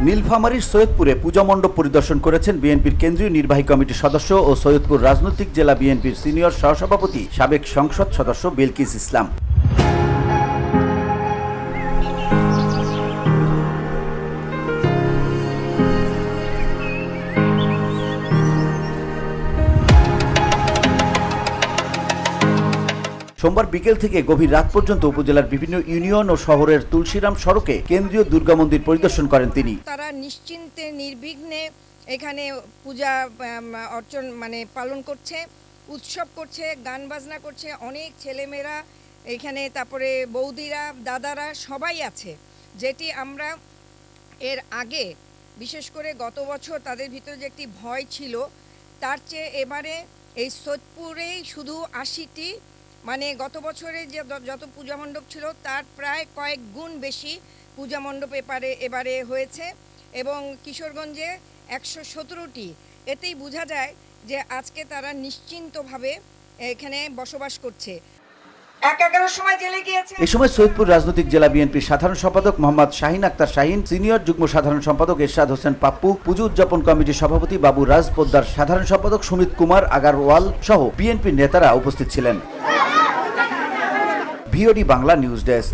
নীলফামারীর সৈয়দপুরে পূজা মণ্ডপ পরিদর্শন করেছেন বিএনপির কেন্দ্রীয় নির্বাহী কমিটির সদস্য ও সৈয়দপুর রাজনৈতিক জেলা বিএনপির সিনিয়র সহসভাপতি সাবেক সংসদ সদস্য বিলকিস ইসলাম। সোমবার বিকেল থেকে গভীর রাত পর্যন্ত উপজেলার বিভিন্ন ইউনিয়ন ও শহরের তুলসীরাম সড়কে কেন্দ্রীয় দুর্গা মন্দির পরিদর্শন করেন তিনি। তারা নিশ্চিন্তে নির্বিঘ্নে এখানে পূজা অর্চন পালন করছে, উৎসব করছে, গান বাজনা করছে, অনেক ছেলেমেয়েরা এখানে, তারপরে বৌদিরা, দাদারা সবাই আছে, যেটি আমরা এর আগে বিশেষ করে গত বছর তাদের ভিতরে যে একটি ভয় ছিল, তার চেয়ে এবারে এই সৈয়দপুরেই শুধু ৮০টি গত বছরে যে যত পূজা মণ্ডপ ছিল তার প্রায় কয়েক গুণ বেশি পূজা মণ্ডপ এবারে হয়েছে এবং কিশোরগঞ্জে ১১৭টি। এতেই বোঝা যায় যে আজকে তারা নিশ্চিন্তভাবে এখানে বসবাস করছে। এই সময় সৈয়দপুর রাজনৈতিক জেলা বিএনপির সাধারণ সম্পাদক মোহাম্মদ শাহিন আক্তার শাহিন, সিনিয়র যুগ্ম সাধারণ সম্পাদক এরশাদ হোসেন পাপ্পু, পুজো উদযাপন কমিটির সভাপতি বাবু রাজ পোদ্দার, সাধারণ সম্পাদক সুমিত কুমার আগারওয়াল সহ বিএনপির নেতারা উপস্থিত ছিলেন। VOD Bangla news desk.